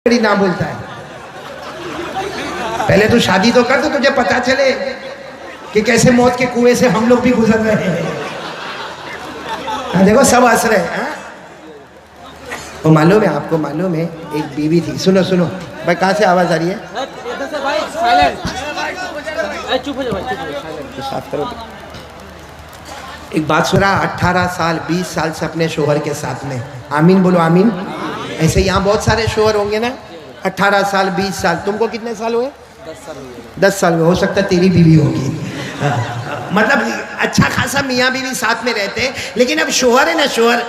ना बोलता है। पहले तू शादी तो कर तो तुझे पता चले कि कैसे मौत के कुएं से हम लोग भी गुजर रहे हैं। देखो सब हंस रहे हैं। वो मालूम है आपको, मालूम है एक बीवी थी। सुनो सुनो भाई, कहाँ से आवाज आ रही है? साफ करो। एक बात सुना, 18 साल 20 साल से अपने शोहर के साथ में, आमीन बोलो आमीन। ऐसे यहाँ बहुत सारे शोहर होंगे ना, 18 साल 20 साल। तुमको कितने साल हुए? 10 साल में। हो सकता है तेरी बीवी होगी। मतलब अच्छा खासा मियाँ बीवी साथ में रहते हैं। लेकिन अब शोहर है ना, शोहर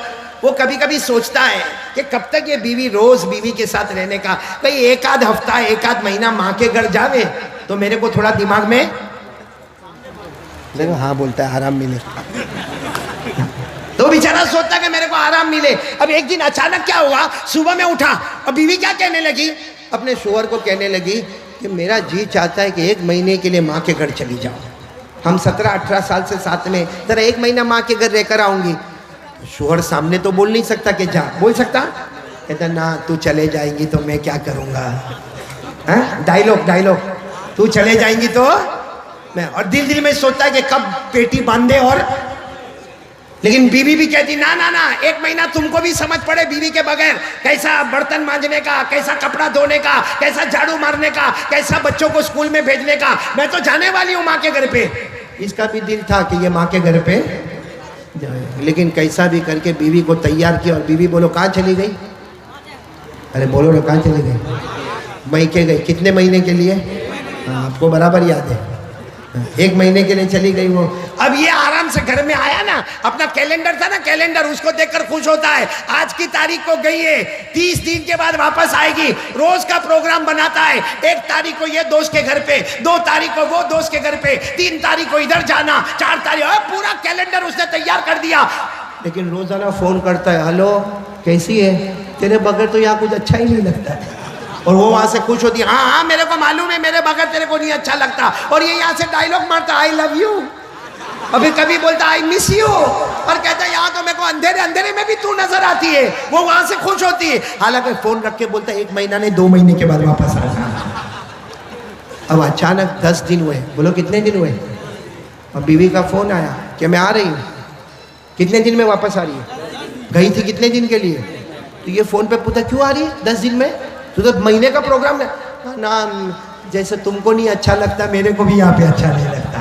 वो कभी कभी सोचता है कि कब तक ये बीवी रोज बीवी के साथ रहने का, भाई एक आध हफ्ता एक आध महीना माँ के घर जावे तो मेरे को थोड़ा दिमाग में देखो हाँ बोलता है आराम मिले। तो बेचारा सोचता है कि मेरे को आराम मिले। अब एक दिन अचानक क्या हुआ, सुबह में उठा और बीवी क्या कहने लगी, अपने शोहर को कहने लगी कि मेरा जी चाहता है कि एक महीने के लिए माँ के घर चली जाओ। हम 17-18 साल से साथ में, जरा एक महीना माँ के घर रहकर आऊंगी। शोहर सामने तो बोल नहीं सकता कि जा, बोल सकता? कहता ना तू चले जाएंगी तो मैं क्या करूँगा। डायलॉग डायलॉग, तू चले जाएंगी तो मैं, और दिल दिल में सोचता है कि कब पेटी बांधे। और लेकिन बीवी भी कहती ना ना ना, एक महीना तुमको भी समझ पड़े बीवी के बगैर, कैसा बर्तन मांजने का, कैसा कपड़ा धोने का, कैसा झाड़ू मारने का, कैसा बच्चों को स्कूल में भेजने का। मैं तो जाने वाली हूँ माँ के घर पे। इसका भी दिल था कि ये माँ के घर पे जाए, लेकिन कैसा भी करके बीवी को तैयार किया। और बीवी बोलो कहाँ चली गई? अरे बोलो ना कहाँ चली गई? मैके गई। कितने महीने के लिए? आपको बराबर याद है, 1 महीने के लिए चली गई वो। अब ये आराम से घर में आया ना, अपना कैलेंडर था ना, कैलेंडर उसको देखकर खुश होता है। आज की तारीख को गई है, 30 दिन के बाद वापस आएगी। रोज का प्रोग्राम बनाता है। 1 तारीख को ये दोस्त के घर पे, 2 तारीख को वो दोस्त के घर पे, 3 तारीख को इधर जाना, 4 तारीख, पूरा कैलेंडर उसने तैयार कर दिया। लेकिन रोजाना फोन करता है, हेलो कैसी है, तेरे बगैर तो यहाँ कुछ अच्छा ही नहीं लगता। और वो वहां से खुश होती है, हाँ हाँ मेरे को मालूम है, मेरे बगैर तेरे को नहीं अच्छा लगता। और ये यहाँ से डायलॉग मारता, आई लव यू। अभी कभी बोलता आई मिस यू, और कहता है यहाँ तो मेरे को अंधेरे अंधेरे में भी तू नजर आती है। वो वहां से खुश होती है। हालांकि फोन रख के बोलता है 1 महीना नहीं 2 महीने के बाद वापस आना। अब अचानक 10 दिन हुए। बोलो कितने दिन हुए? अब बीवी का फोन आया कि मैं आ रही हूँ। कितने दिन में वापस आ रही है? गई थी कितने दिन के लिए? तो ये फोन पे पूछा क्यों आ रही है 10 दिन में? तो महीने का प्रोग्राम ना, जैसे तुमको नहीं अच्छा लगता मेरे को भी यहाँ पे अच्छा नहीं लगता।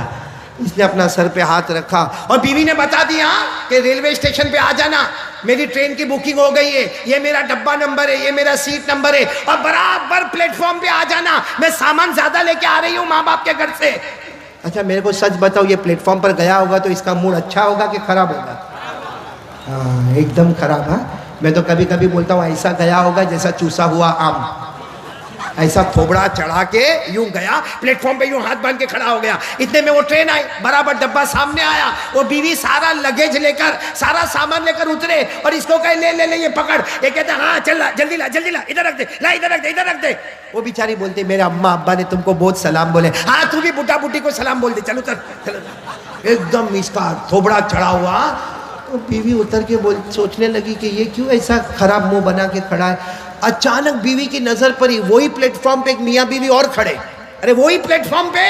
इसने अपना सर पे हाथ रखा और बीवी ने बता दिया कि रेलवे स्टेशन पे आ जाना, मेरी ट्रेन की बुकिंग हो गई है, ये मेरा डब्बा नंबर है, ये मेरा सीट नंबर है, और बराबर प्लेटफॉर्म पे आ जाना। मैं सामान ज्यादा लेके आ रही हूँ माँ बाप के घर से। अच्छा मेरे को सच बताओ, ये प्लेटफॉर्म पर गया होगा तो इसका मूड अच्छा होगा कि खराब होगा? हाँ एकदम खराब। हाँ मैं तो कभी कभी बोलता हूँ ऐसा गया होगा जैसा चूसा हुआ आम, ऐसा थोबड़ा चढ़ा के यूं गया, प्लेटफॉर्म पे यूं हाथ बांध के खड़ा हो गया। इतने में वो ट्रेन आई, बराबर डब्बा सामने आया। वो बीवी सारा लगेज लेकर, सारा सामान लेकर उतरे और इसको कहे ले ले ले ये पकड़। ये कहता हाँ चल ला, जल्दी ला जल्दी ला, इधर रख दे, ला इधर रख दे, इधर रख दे। वो बेचारी बोलती मेरे अम्मा अब्बा ने तुमको बहुत सलाम बोले। हाँ तू भी बुढ़ा बुढ़ी को सलाम बोल दे, चलो चल चलो। एकदम इसका थोबड़ा चढ़ा हुआ। तो बीवी उतर के सोचने लगी कि ये क्यों ऐसा खराब मुंह बना के खड़ा है। अचानक बीवी की नजर पड़ी, वही प्लेटफॉर्म पे एक मियाँ बीवी और खड़े। अरे वही प्लेटफॉर्म पे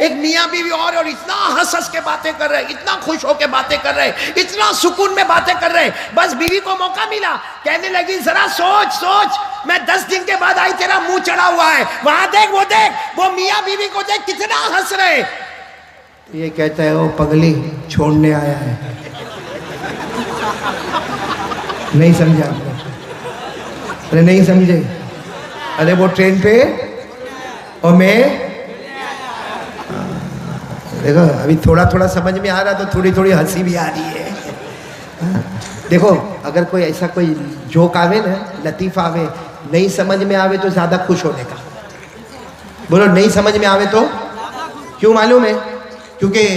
एक मियाँ बीवी और इतना हंस हंस के बातें कर रहे, इतना खुश होके बातें कर रहे, इतना सुकून में बातें कर रहे। बस बीवी को मौका मिला, कहने लगी जरा सोच सोच, मैं 10 दिन के बाद आई, तेरा मुंह चढ़ा हुआ है, वहां देख, वो मियाँ बीवी को देख कितना हंस रहे। ये कहता है वो पगली छोड़ने आया है। नहीं समझा आपने? अरे नहीं समझे? अरे वो ट्रेन पे और मैं देखो अभी थोड़ा थोड़ा समझ में आ रहा, तो थोड़ी थोड़ी हंसी भी आ रही है। देखो अगर कोई ऐसा कोई जोक आवे ना, लतीफ़ा आवे, नहीं समझ में आवे तो ज्यादा खुश होने का। बोलो नहीं समझ में आवे तो क्यों मालूम है? क्योंकि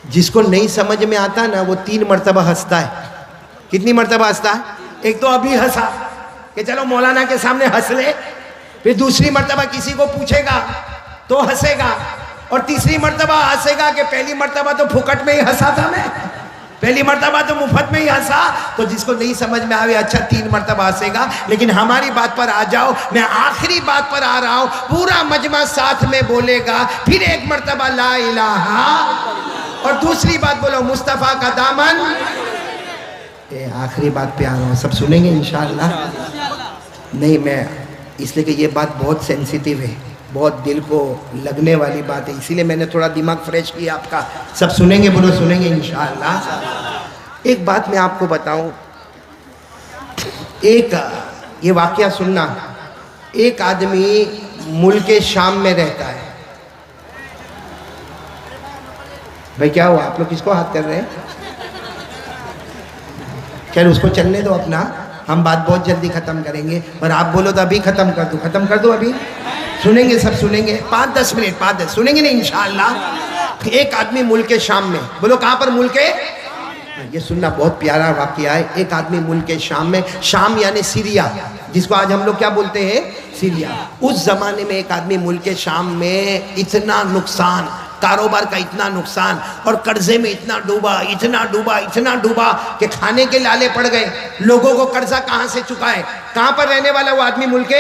जिसको नहीं समझ में आता ना वो 3 मरतबा हंसता है। कितनी मरतबा हंसता है? एक तो अभी हंसा कि चलो मौलाना के सामने हंस ले, फिर दूसरी मरतबा किसी को पूछेगा तो हंसेगा, और तीसरी मरतबा हंसेगा कि पहली मरतबा तो फुकट में ही हंसा था मैं, पहली मर्तबा तो मुफ्त में ही हंसा, तो जिसको नहीं समझ में आवे अच्छा 3 मर्तबा हंसेगा। लेकिन हमारी बात पर आ जाओ, मैं आखिरी बात पर आ रहा हूं, पूरा मजमा साथ में बोलेगा, फिर 1 मर्तबा ला इलाहा, और दूसरी बात बोलो मुस्तफ़ा का दामन। ये आखिरी बात पे आ रहा हूं, सब सुनेंगे इंशाअल्लाह। नहीं, मैं इसलिए कि ये बात बहुत सेंसिटिव है, बहुत दिल को लगने वाली बात है, इसीलिए मैंने थोड़ा दिमाग फ्रेश किया आपका। सब सुनेंगे, बोलो सुनेंगे इंशाअल्लाह। एक बात मैं आपको बताऊं, एक ये वाकया सुनना। एक आदमी मुल्क शाम में रहता है। भाई क्या हुआ, आप लोग किसको हाथ कर रहे हैं? खैर उसको चलने दो अपना, हम बात बहुत जल्दी ख़त्म करेंगे। और आप बोलो तो अभी ख़त्म कर दो, ख़त्म कर दो अभी। सुनेंगे, सब सुनेंगे, 5-10 मिनट 5-10 सुनेंगे नहीं इंशाअल्लाह। एक आदमी मुल्क शाम में, बोलो कहाँ पर? मुल्क, ये सुनना, बहुत प्यारा वाकया है। एक आदमी मुल्क शाम में, शाम यानी सीरिया, जिसको आज हम लोग क्या बोलते हैं? सीरिया। उस जमाने में एक आदमी मुल्क शाम में, इतना नुकसान, कारोबार का इतना नुकसान, और कर्जे में इतना डूबा, इतना डूबा, इतना डूबा कि खाने के लाले पड़ गए। लोगों को कर्जा कहाँ से चुकाए? कहाँ पर रहने वाला वो आदमी? मुल्क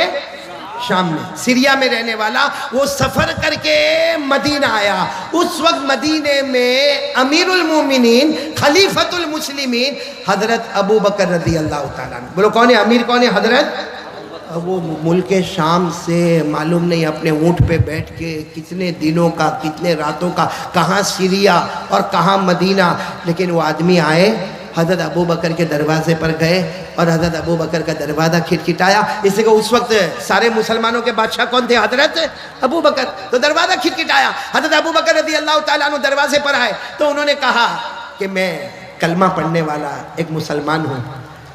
शाम में, सीरिया में रहने वाला। वो सफर करके मदीना आया। उस वक्त मदीने में अमीरुल मोमिनीन, खलीफतुल मुस्लिमीन हजरत अबू बकर रज़ी अल्लाह ताला अन्हु। बोलो कौन है अमीर? कौन है? हजरत। वो मुल्क शाम से मालूम नहीं अपने ऊँट पे बैठ के कितने दिनों का, कितने रातों का, कहाँ सीरिया और कहाँ मदीना। लेकिन वो आदमी आए, हज़रत अबू बकर के दरवाजे पर गए, और हज़रत अबू बकर का दरवाज़ा खिटखिटाया। इसलिए उस वक्त सारे मुसलमानों के बादशाह कौन थे? हज़रत अबू बकर। तो दरवाज़ा खिटखिटाया, हज़रत अबू बकर रज़ी अल्लाह ताला अन्हु दरवाजे पर आए। तो उन्होंने कहा कि मैं कलमा पढ़ने वाला एक मुसलमान हूँ,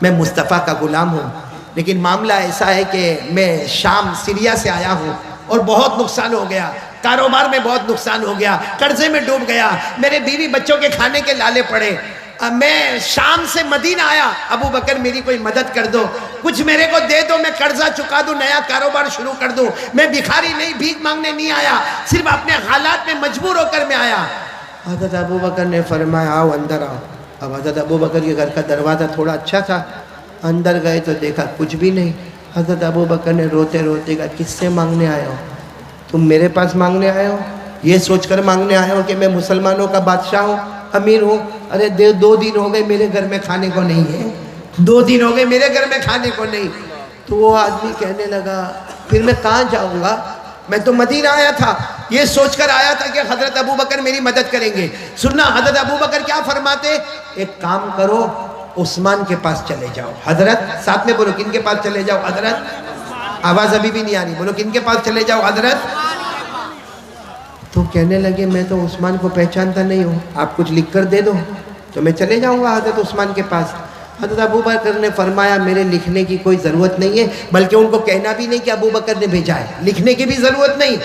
मैं मुस्तफ़ा का ग़ुलाम हूँ, लेकिन मामला ऐसा है कि मैं शाम सीरिया से आया हूँ और बहुत नुकसान हो गया, कारोबार में बहुत नुकसान हो गया, कर्जे में डूब गया, मेरे बीवी बच्चों के खाने के लाले पड़े। मैं शाम से मदीना आया, अबू बकर मेरी कोई मदद कर दो, कुछ मेरे को दे दो, मैं कर्जा चुका दूं, नया कारोबार शुरू कर दूं। मैं भिखारी नहीं, भीख मांगने नहीं आया, सिर्फ अपने हालात में मजबूर होकर मैं आया। हज़रत अबू बकर ने फरमाया आओ अंदर आओ। अब हज़रत अबू बकर के घर का दरवाज़ा थोड़ा अच्छा था, अंदर गए तो देखा कुछ भी नहीं। हज़रत अबू बकर ने रोते रोते कहा किससे मांगने आए हो? तुम मेरे पास मांगने आए हो? ये सोचकर मांगने आए हो कि मैं मुसलमानों का बादशाह हूँ, अमीर हूँ? अरे 2 दिन हो गए मेरे घर में खाने को नहीं है, 2 दिन हो गए मेरे घर में खाने को नहीं। तो वो आदमी कहने लगा फिर मैं कहाँ जाऊँगा, मैं तो मदीना आया था, ये सोचकर आया था कि हज़रत अबू बकर मेरी मदद करेंगे। सुनना, हज़रत अबू बकर क्या फरमाते? एक काम करो, उस्मान के पास चले जाओ। हजरत, साथ में बोलो किन के पास चले जाओ? हजरत। आवाज अभी भी नहीं आ रही, बोलो किन के पास चले जाओ? हजरत। तो कहने लगे मैं तो उस्मान को पहचानता नहीं हूँ, आप कुछ लिख कर दे दो तो मैं चले जाऊँगा हजरत उस्मान के पास। हजरत अबू बकर ने फरमाया मेरे लिखने की कोई ज़रूरत नहीं है, बल्कि उनको कहना भी नहीं कि अबू बकर ने भेजा है, लिखने की भी ज़रूरत नहीं,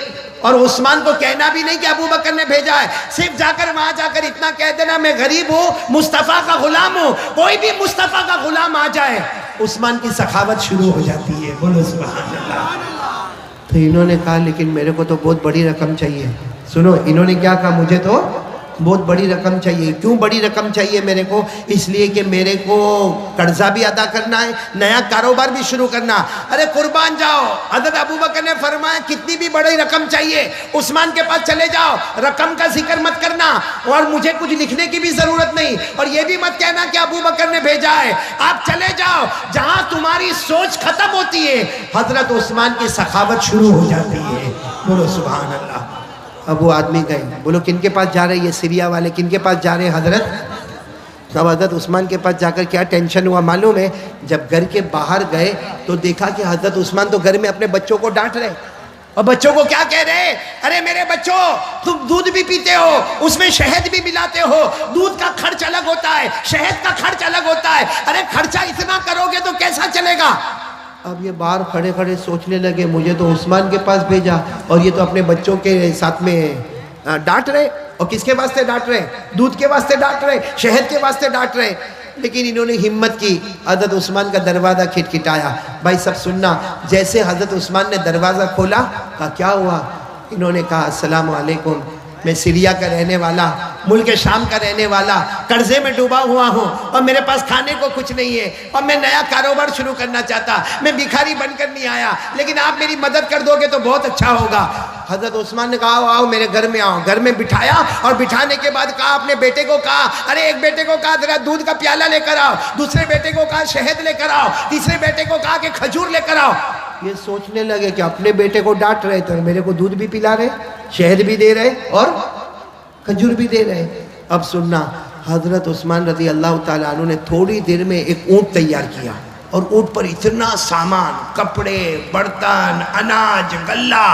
और उस्मान को कहना भी नहीं कि अबू बकर ने भेजा है। सिर्फ जाकर वहां जाकर इतना कह देना मैं गरीब हूँ, मुस्तफ़ा का गुलाम हूँ। कोई भी मुस्तफ़ा का गुलाम आ जाए, उस्मान की सखावत शुरू हो जाती है। बोलो सुभान अल्लाह। तो इन्होंने कहा लेकिन मेरे को तो बहुत बड़ी रकम चाहिए। सुनो, इन्होंने क्या कहा? मुझे तो बहुत बड़ी रकम चाहिए। क्यों बड़ी रकम चाहिए मेरे को? इसलिए कि मेरे को कर्जा भी अदा करना है, नया कारोबार भी शुरू करना। अरे कुर्बान जाओ। हज़रत अबू बकर ने फरमाया कितनी भी बड़ी रकम चाहिए, उस्मान के पास चले जाओ, रकम का जिक्र मत करना, और मुझे कुछ लिखने की भी जरूरत नहीं, और ये भी मत कहना कि अबू बकर ने भेजा है। आप चले जाओ, जहां तुम्हारी सोच खत्म होती है हजरत उस्मान की सखावत शुरू हो जाती है। बोलो सुभान अल्लाह। अब वो आदमी गए, बोलो किन के पास जा रहे हैं? ये सीरिया वाले किन के पास जा रहे हैं? हजरत। तब हजरत उस्मान के पास जाकर क्या टेंशन हुआ मालूम है? जब घर के बाहर गए तो देखा कि हजरत उस्मान तो घर में अपने बच्चों को डांट रहे, और बच्चों को क्या कह रहे? अरे मेरे बच्चों, तुम दूध भी पीते हो, उसमें शहद भी मिलाते हो, दूध का खर्च अलग होता है, शहद का खर्च अलग होता है, अरे खर्चा इतना करोगे तो कैसा चलेगा? अब ये बाहर खड़े खड़े सोचने लगे मुझे तो उस्मान के पास भेजा, और ये तो अपने बच्चों के साथ में डांट रहे। और किसके वास्ते डांट रहे? दूध के वास्ते डांट रहे, शहद के वास्ते डांट रहे। लेकिन इन्होंने हिम्मत की, हज़रत उस्मान का दरवाज़ा खिटखिटाया। भाई सब सुनना, जैसे हज़रत उस्मान ने दरवाज़ा खोला, कहा क्या हुआ? इन्होंने कहा अस्सलाम वालेकुम, मैं सीरिया का रहने वाला, मुल्क शाम का रहने वाला, कर्जे में डूबा हुआ हूँ और मेरे पास खाने को कुछ नहीं है और मैं नया कारोबार शुरू करना चाहता, मैं भिखारी बनकर नहीं आया, लेकिन आप मेरी मदद कर दोगे तो बहुत अच्छा होगा। हजरत उस्मान ने कहा आओ मेरे घर में आओ। घर में बिठाया और बिठाने के बाद कहा, अपने बेटे को कहा, अरे एक बेटे को कहा जरा दूध का प्याला लेकर आओ, दूसरे बेटे को कहा शहद लेकर आओ, तीसरे बेटे को कहा कि खजूर लेकर आओ। ये सोचने लगे कि अपने बेटे को डांट रहे तो मेरे को दूध भी पिला रहे, शहद भी दे रहे और खजूर भी दे रहे। अब सुनना, हजरत उस्मान रज़ी अल्लाह ताला अन्हु ने थोड़ी देर में एक ऊंट तैयार किया और ऊंट पर इतना सामान, कपड़े, बर्तन, अनाज, गल्ला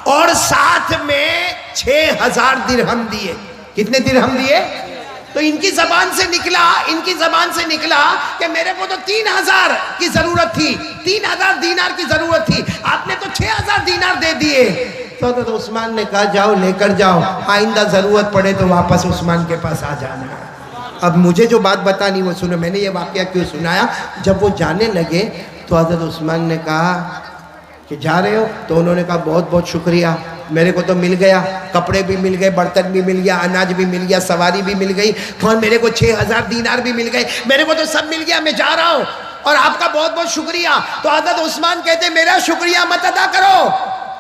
और साथ में 6000 दिरहम दिए। कितने दिरहम दिए? तो इनकी जबान से निकला कि मेरे को तो 3000 की जरूरत थी, 3000 दीनार की जरूरत थी, आपने तो 6000 दीनार दे दिए। तो उस्मान ने कहा जाओ लेकर जाओ, आइंदा जरूरत पड़े तो वापस उस्मान के पास आ जाना। अब मुझे जो बात बतानी वो सुनो। मैंने ये वाकया क्यों सुनाया, जब वो जाने लगे तो हजरत उस्मान ने कहा कि जा रहे हो? तो उन्होंने कहा बहुत बहुत शुक्रिया, मेरे को तो मिल गया, कपड़े भी मिल गए, बर्तन भी मिल गया, अनाज भी मिल गया, सवारी भी मिल गई और मेरे को 6000 दीनार भी मिल गए, मेरे को तो सब मिल गया, मैं जा रहा हूँ और आपका बहुत बहुत शुक्रिया। तो हजरत उस्मान कहते मेरा शुक्रिया मत अदा करो,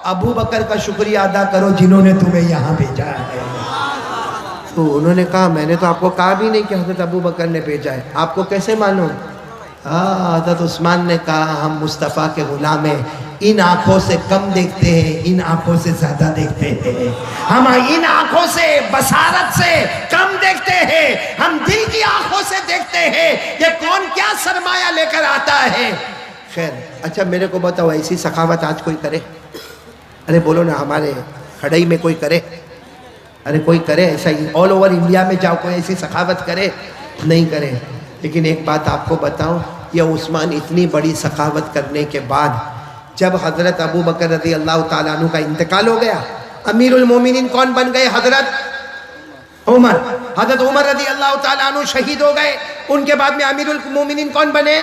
अबू बकर का शुक्रिया अदा करो जिन्होंने तुम्हें यहाँ भेजा है। तो उन्होंने कहा मैंने तो आपको कहा भी नहीं कि हजरत अबू बकर ने भेजा है, आपको कैसे मालूम? हजरत उस्मान ने कहा हम मुस्तफ़ा के गुलाम हैं, इन आंखों से कम देखते हैं, इन आंखों से ज्यादा देखते हैं। हम इन आंखों से, बसारत से कम देखते हैं, हम दिल की आंखों से देखते हैं ये कौन क्या सरमाया लेकर आता है। खैर अच्छा मेरे को बताओ, ऐसी सखावत आज कोई करे? अरे बोलो ना, हमारे खड़ई में कोई करे? अरे कोई करे ऐसा? ऑल ओवर इंडिया में जाओ कोई ऐसी सखावत करे? नहीं करे। लेकिन एक बात आपको बताऊं, यह उस्मान इतनी बड़ी सखावत करने के बाद जब हजरत अबू बकर रज़ी अल्लाह ताला अन्हु का इंतकाल हो गया, अमीरुल मोमिनीन कौन बन गए? हजरत उमर। हजरत उमर रज़ी अल्लाह ताला अन्हु शहीद हो गए, उनके बाद में अमीरुल मोमिनीन कौन बने?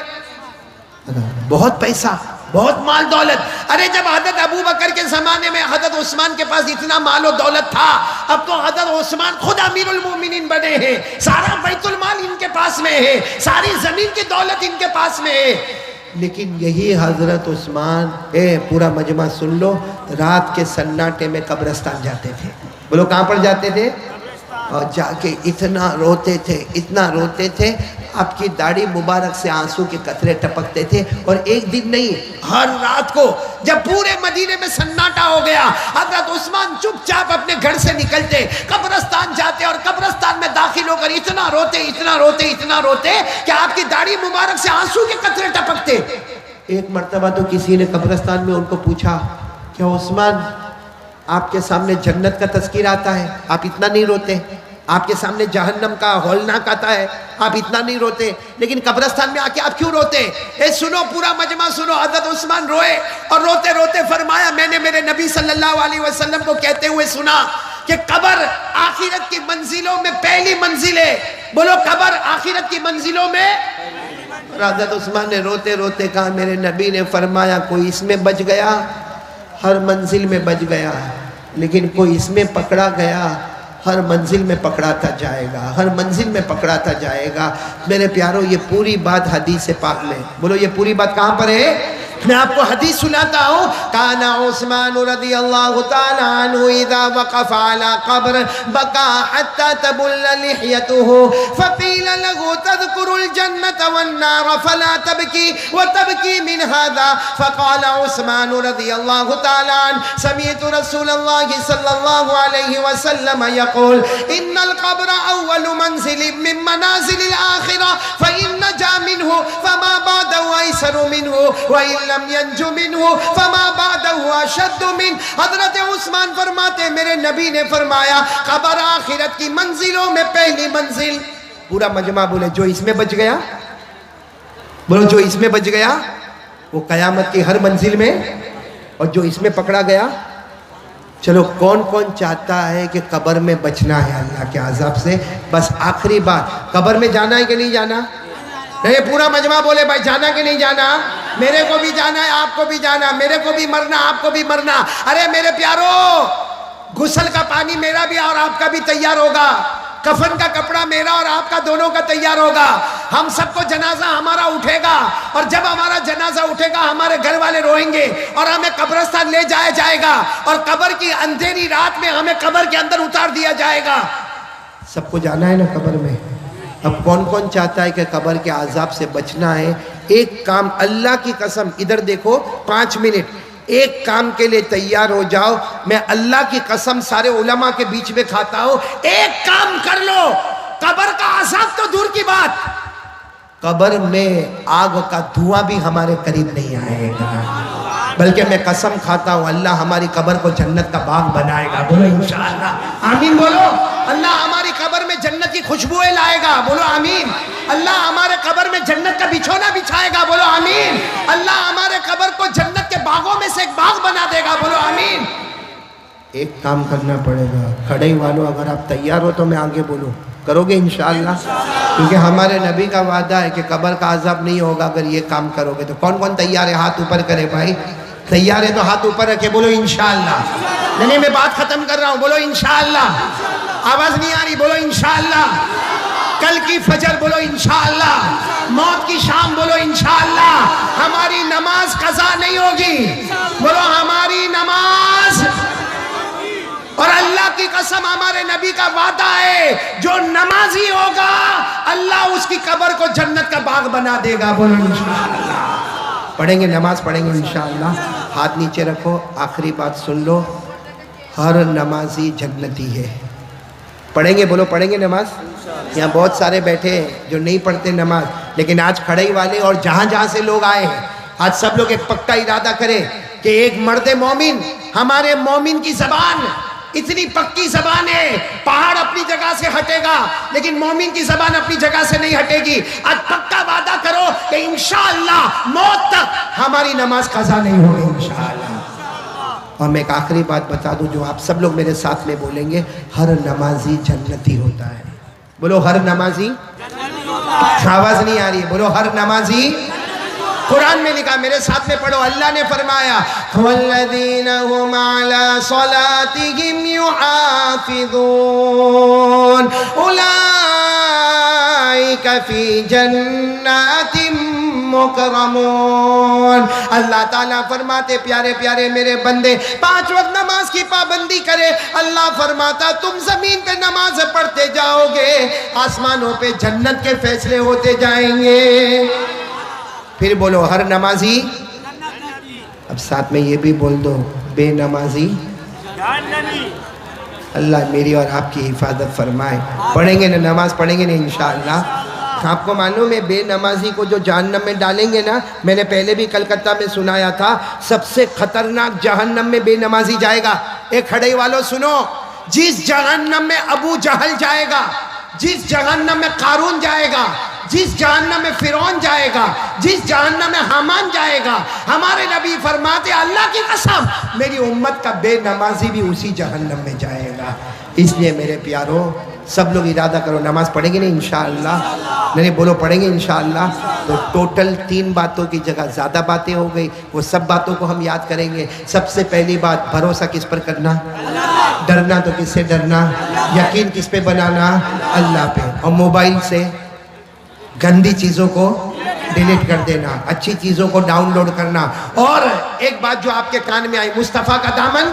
बहुत पैसा, बहुत माल दौलत। अरे जब हजरत अबू बकर के जमाने में हजरत उस्मान के पास इतना माल और दौलत था, अब तो हजरत उस्मान खुद अमीरुल मोमिनीन बने हैं, सारा बैतुल माल इनके पास में है, सारी जमीन की दौलत इनके पास में है। लेकिन यही हजरत उस्मान, पूरा मजमा सुन लो, रात के सन्नाटे में कब्रिस्तान जाते थे। बोलो कहाँ पर जाते थे? और जाके इतना रोते थे, इतना रोते थे, आपकी दाढ़ी मुबारक से आंसू के कतरे टपकते थे। और एक दिन नहीं, हर रात को जब पूरे मदीने में सन्नाटा हो गया, हजरत उस्मान चुपचाप अपने घर से निकलते, कब्रिस्तान जाते और कब्रिस्तान में दाखिल होकर इतना रोते, इतना रोते, इतना रोते कि आपकी दाढ़ी मुबारक से आंसू के कतरे टपकते। एक मर्तबा तो किसी ने कब्रिस्तान में उनको पूछा, क्या उस्मान आपके सामने जन्नत का तज़किर आता है, आप इतना नहीं रोते? आपके सामने जहन्नम का हौलनाक आता है, आप इतना नहीं रोते, लेकिन कब्रिस्तान में आके आप क्यों रोते? सुनो, पूरा मजमा सुनो। हजरत उस्मान रोए और रोते रोते फरमाया, मैंने मेरे नबी सल्लल्लाहु अलैहि वसल्लम को कहते हुए सुना कि कब्र आखिरत की मंजिलों में पहली मंजिल है। बोलो कब्र आखिरत की मंजिलों में। हजरत उस्मान ने रोते रोते कहा, मेरे नबी ने फरमाया कोई इसमें बच गया, हर मंजिल में बच गया, लेकिन कोई इसमें पकड़ा गया, हर मंजिल में पकड़ाता जाएगा, हर मंजिल में पकड़ाता जाएगा। मेरे प्यारों, ये पूरी बात हदीस पाक में। बोलो ये पूरी बात कहाँ पर है? मैं आपको हदीस सुनाता हूँ। काना उस्मान रज़ियल्लाहु ताला अन्हु इज़ा वक़फ़ अला क़ब्र बका हत्ता तबुल्ल लिह्यतुहु फ़क़ील लहु तज़कुरुल जन्नत वन्नार फ़ला तबकी व तबकी मिन हाज़ा फ़क़ाल उस्मान रज़ियल्लाहु ताला अन्हु समिअतु रसूलल्लाहि सल्लल्लाहु अलैहि वसल्लम यक़ूल इन्नल क़ब्र अव्वलु मंज़िलिन मिन मनाज़िलिल आख़िरह फ़इन नजा मिन्हु फ़मा बअदहु अयसरु मिन्हु व लम यंजु मिन्हु फमा बादहु अशद्दु मिन। हजरत उस्मान फरमाते, मेरे नबी ने फरमाया कब्र आखिरत की मंजिलों में पहली मंजिल। पूरा मजमा बोले जो इसमें बच गया, बोलो जो इसमें बच गया वो कयामत की हर मंजिल में, और जो इसमें पकड़ा गया। चलो कौन कौन चाहता है कि कब्र में बचना है अल्लाह के अज़ाब से? बस आखिरी बात, कब्र में जाना है कि नहीं जाना? नहीं, पूरा मजमा बोले भाई जाना कि नहीं जाना? मेरे को भी जाना है, आपको भी जाना, मेरे को भी मरना, आपको भी मरना। अरे मेरे प्यारो, गुस्ल का पानी मेरा भी और आपका भी तैयार होगा, कफन का कपड़ा मेरा और आपका दोनों का तैयार होगा, हम सबको जनाजा हमारा उठेगा, और जब हमारा जनाजा उठेगा हमारे घर वाले रोएंगे और हमें कब्रिस्तान ले जाया जाएगा, और कब्र की अंधेरी रात में हमें कब्र के अंदर उतार दिया जाएगा। सबको जाना है ना कब्र में। अब कौन कौन चाहता है कि कब्र के आजाब से बचना है? एक काम, अल्लाह की कसम, इधर देखो, 5 मिनट, एक काम के लिए तैयार हो जाओ। मैं अल्लाह की कसम सारे उलमा के बीच में खाता हूं, एक काम कर लो, कब्र का अज़ाब तो दूर की बात, कब्र में आग का धुआं भी हमारे करीब नहीं आएगा। बल्कि मैं कसम खाता हूं अल्लाह हमारी कब्र को जन्नत का बाग बनाएगा। बोलो इंशाअल्लाह, आमीन बोलो। अल्लाह हमारी कब्र में जन्नत की खुशबुएं लाएगा। बोलो आमीन। अल्लाह हमारे कब्र में जन्नत का बिछोना बिछाएगा। बोलो आमीन। अल्लाह हमारे कब्र को जन्नत के बागों में से एक बाग बना देगा। बोलो आमीन। एक काम करना पड़ेगा, खड़े वालों, अगर आप तैयार हो तो मैं आगे बोलूं, करोगे इंशाअल्लाह? क्योंकि हमारे नबी का वादा है कि कब्र का अज़ाब नहीं होगा अगर ये काम करोगे। तो कौन कौन तैयार है? हाथ ऊपर करे भाई। तैयार है तो हाथ ऊपर रखे, बोलो इंशाअल्लाह। नहीं, मैं बात खत्म कर रहा हूं, बोलो इंशाअल्लाह। आवाज नहीं आ रही, बोलो इंशाअल्लाह। कल की फजर, बोलो इंशाअल्लाह। मौत की शाम, बोलो इंशाअल्लाह। हमारी नमाज कज़ा नहीं होगी, बोलो हमारी नमाज। और अल्लाह की कसम, हमारे नबी का वादा है, जो नमाजी होगा अल्लाह उसकी कब्र को जन्नत का बाग बना देगा। बोलो इंशाअल्लाह। पढ़ेंगे, नमाज पढ़ेंगे इंशाअल्लाह। हाथ नीचे रखो, आखिरी बात सुन लो, हर नमाजी जन्नती है। पढ़ेंगे, बोलो पढ़ेंगे नमाज। यहाँ बहुत सारे बैठे हैं जो नहीं पढ़ते नमाज, लेकिन आज खड़े ही वाले और जहाँ जहाँ से लोग आए हैं, आज सब लोग एक पक्का इरादा करें कि एक मर्द मोमिन, हमारे मोमिन की जबान इतनी पक्की जबान है, पहाड़ अपनी जगह से हटेगा लेकिन मोमिन की जबान अपनी जगह से नहीं हटेगी। आज पक्का वादा करो कि इंशाअल्लाह मौत तक हमारी नमाज कज़ा नहीं होगी इंशाअल्लाह। और मैं एक आखिरी बात बता दूं जो आप सब लोग मेरे साथ में बोलेंगे, हर नमाजी जन्नती होता है। बोलो हर नमाजी। आवाज नहीं आ रही है, बोलो हर नमाजी। कुरान में लिखा, मेरे साथ में पढ़ो, अल्लाह ने फरमाया, वल्लज़ीना हुम अला सलातिहिम युहाफ़िज़ून उलाइका फ़ी जन्नातिम मुकरमून। अल्लाह ताला फरमाते, प्यारे प्यारे मेरे बंदे 5 वक्त नमाज की पाबंदी करे। अल्लाह फरमाता, तुम जमीन पे नमाज पढ़ते जाओगे, आसमानों पे जन्नत के फैसले होते जाएंगे। फिर बोलो हर नमाजी। अब साथ में ये भी बोल दो, बेनमाजी। अल्लाह मेरी और आपकी हिफाजत फरमाए। पढ़ेंगे ना नमाज, पढ़ेंगे ना इंशाअल्लाह। आपको मालूम है बेनमाजी को जो जहन्नम में डालेंगे ना, मैंने पहले भी कलकत्ता में सुनाया था, सबसे खतरनाक जहन्नम में बेनमाजी जाएगा। एक खड़े वालों सुनो, जिस जहन्नम में अबू जहल जाएगा, जिस जहन्नम में कारून जाएगा, जिस जहन्नम में फिरौन जाएगा, जिस जहन्नम में हामान जाएगा, हमारे नबी फरमाते, अल्लाह की कसम मेरी उम्मत का बेनमाजी भी उसी जहन्नम में जाएगा। इसलिए मेरे प्यारो, सब लोग इरादा करो, नमाज पढ़ेंगे नहीं इंशाअल्लाह। नहीं बोलो पढ़ेंगे इंशाअल्लाह। तो टोटल 3 बातों की जगह ज़्यादा बातें हो गई, वो सब बातों को हम याद करेंगे। सबसे पहली बात, भरोसा किस पर करना? डरना तो किससे डरना? यकीन किस पे बनाना? अल्लाह पे। और मोबाइल से गंदी चीज़ों को डिलीट कर देना, अच्छी चीज़ों को डाउनलोड करना। और एक बात जो आपके कान में आई, मुस्तफ़ा का दामन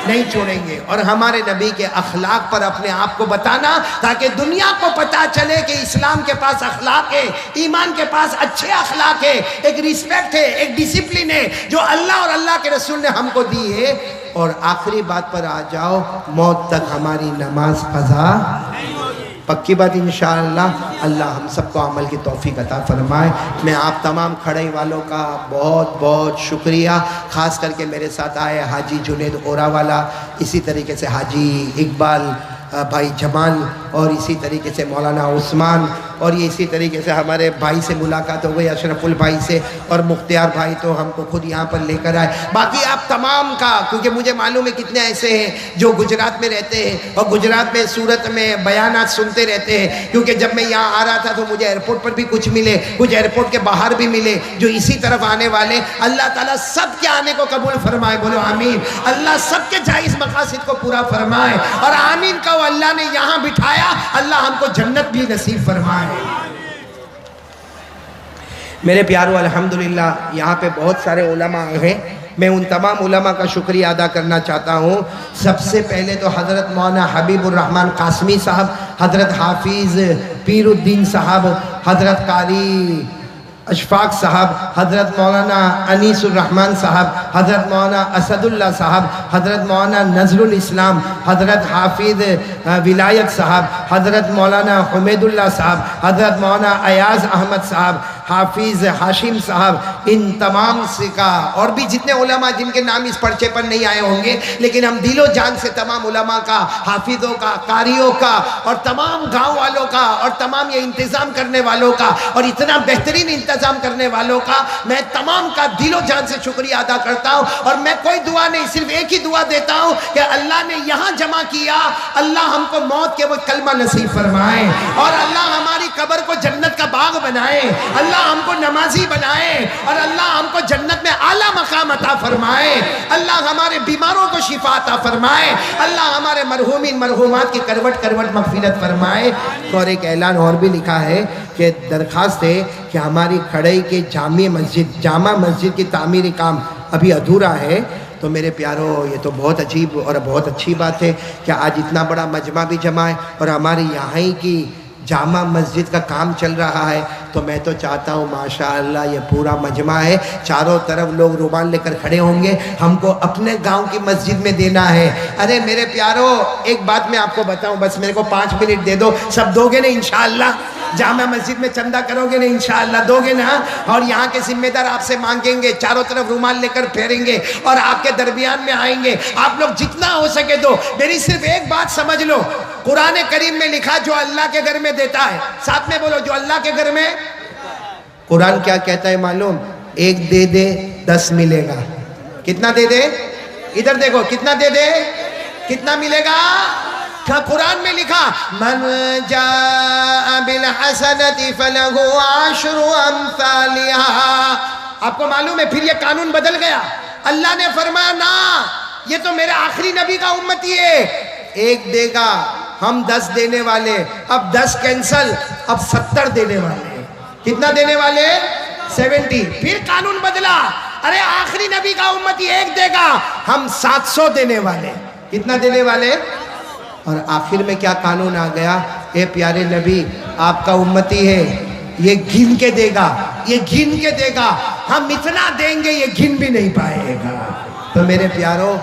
नहीं छोड़ेंगे। और हमारे नबी के अखलाक पर अपने आप को बताना, ताकि दुनिया को पता चले कि इस्लाम के पास अखलाक है, ईमान के पास अच्छे अखलाक है, एक रिस्पेक्ट है, एक डिसिप्लिन है जो अल्लाह और अल्लाह के रसूल ने हमको दी है। और आखिरी बात पर आ जाओ, मौत तक हमारी नमाज कज़ा पक्की बात इंशाअल्लाह। अल्लाह हम सबको अमल की तौफीक अता फरमाए। मैं आप तमाम खड़े वालों का बहुत बहुत शुक्रिया, ख़ास करके मेरे साथ आए हाजी जुनेद ओरावाला, इसी तरीके से हाजी इकबाल भाई जमाल, और इसी तरीके से मौलाना उस्मान और ये इसी तरीके से हमारे भाई से मुलाकात हो गई, अशरफुल भाई से, और मुख्तियार भाई तो हमको खुद यहाँ पर लेकर आए। बाकी आप तमाम का, क्योंकि मुझे मालूम है कितने ऐसे हैं जो गुजरात में रहते हैं और गुजरात में सूरत में बयानात सुनते रहते हैं, क्योंकि जब मैं यहाँ आ रहा था तो मुझे एयरपोर्ट पर भी कुछ मिले, कुछ एयरपोर्ट के बाहर भी मिले जो इसी तरफ आने वाले। अल्लाह ताला सबके आने को कबूल फरमाए, बोलो आमीन। अल्लाह सबके जायज़ मकासद को पूरा फरमाए, और आमीन कहो। अल्लाह ने यहाँ बिठाया, अल्लाह हमको जन्नत भी नसीब फरमाए। मेरे प्यारों, अल्हम्दुलिल्लाह यहाँ पे बहुत सारे उलमा हैं। मैं उन तमाम उलमा का शुक्रिया अदा करना चाहता हूँ। सबसे पहले तो हज़रत मौलाना हबीबुर रहमान कासमी साहब, हज़रत हाफिज़ पीरुद्दीन साहब, हज़रत कारी अशफाक साहब, हज़रत मौलाना अनीसुर रहमान साहब, हज़रत मौलाना असदुल्ला साहब, हज़रत मौलाना नज़रुल इस्लाम, हज़रत हाफिज़ विलायत साहब, हज़रत मौलाना हुमैदुल्ला साहब, हज़रत मौलाना अयाज़ अहमद साहब, हाफिज़ हाशिम साहब, इन तमाम से का, और भी जितने उलमा जिनके नाम इस पर्चे पर नहीं आए होंगे, लेकिन हम दिलो जान से तमाम उलमा का, हाफिज़ों का, कारियों का, और तमाम गाँव वालों का, और तमाम ये इंतज़ाम करने वालों का, और इतना बेहतरीन इंतज़ाम करने वालों का मैं तमाम का दिलो जान से शुक्रिया अदा करता हूँ। और मैं कोई दुआ नहीं, सिर्फ एक ही दुआ देता हूँ कि अल्लाह ने यहाँ जमा किया, अल्लाह हमको मौत के वक्त कलमा नसीब फरमाए, और अल्लाह हमारी कब्र को जन्नत का बाग बनाए, अल्लाह हमको नमाजी बनाए, और अल्लाह हमको जन्नत में आला मकाम अता फरमाए, अल्लाह हमारे बीमारों को शिफा अता फरमाए, अल्लाह हमारे मरहूमीन मरहूमात की करवट करवट मगफिरत फरमाए। और एक ऐलान और भी लिखा है कि दरख्वास्त है कि हमारी खड़ई के जामा मस्जिद की तामीरी काम अभी अधूरा है। तो मेरे प्यारों, ये तो बहुत अजीब और बहुत अच्छी बात है कि आज इतना बड़ा मजमा भी जमा है और हमारे यहाँ ही की जामा मस्जिद का काम चल रहा है। तो मैं तो चाहता हूँ माशाअल्लाह ये पूरा मजमा है, चारों तरफ लोग रुमाल लेकर खड़े होंगे, हमको अपने गांव की मस्जिद में देना है। अरे मेरे प्यारों, एक बात मैं आपको बताऊं, बस मेरे को 5 मिनट दे दो, सब दोगे ना इंशाअल्लाह? जामा मस्जिद में चंदा करोगे ना इंशाअल्लाह? दोगे ना? और यहाँ के जिम्मेदार आपसे मांगेंगे, चारों तरफ रुमाल लेकर फेरेंगे और आपके दरमियान में आएंगे। आप लोग जितना हो सके दो। मेरी सिर्फ एक बात समझ लो, कुरान करीम में लिखा जो अल्लाह के घर में देता है, साथ में बोलो, जो अल्लाह के घर में। कुरान क्या कहता है मालूम? 1 दे दे 10 मिलेगा। कितना दे दे? इधर देखो, कितना दे दे कितना मिलेगा? कुरान में लिखा, मन जाअ बिल हसनति फलहु अशरु अम्सालिहा। आपको मालूम है फिर ये कानून बदल गया। अल्लाह ने फरमाया ना, ये तो मेरे आखिरी नबी का उम्मती है, 1 देगा, हम 10 देने वाले, अब 10 कैंसल, अब 70 देने वाले। कितना देने वाले? 70। फिर कानून बदला, अरे आखिरी नबी का उम्मती 1 देगा, हम 700 देने वाले। कितना देने वाले? और आखिर में क्या कानून आ गया? ए प्यारे नबी, आपका उम्मती है, ये गिन के देगा, ये गिन के देगा, हम इतना देंगे ये गिन भी नहीं पाएगा। तो मेरे प्यारों,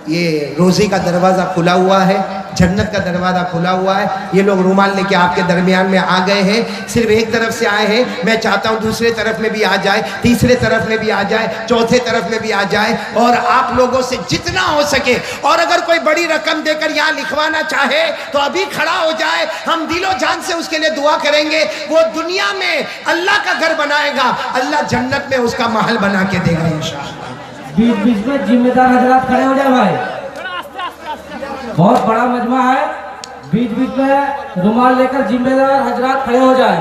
ये रोज़ी का दरवाज़ा खुला हुआ है, जन्नत का दरवाज़ा खुला हुआ है। ये लोग रुमाल लेके आपके दरमियान में आ गए हैं, सिर्फ एक तरफ से आए हैं, मैं चाहता हूँ दूसरे तरफ में भी आ जाए, तीसरे तरफ में भी आ जाए, चौथे तरफ में भी आ जाए, और आप लोगों से जितना हो सके, और अगर कोई बड़ी रकम देकर यहाँ लिखवाना चाहे तो अभी खड़ा हो जाए, हम दिलो जान से उसके लिए दुआ करेंगे। वो दुनिया में अल्लाह का घर बनाएगा, अल्लाह जन्नत में उसका महल बना के देगा इंशाअल्लाह। बीच बीच में जिम्मेदार हजरात खड़े हो जाए भाई, बहुत बड़ा मजमा है, बीच बीच में रुमाल लेकर जिम्मेदार हजरात खड़े हो जाए।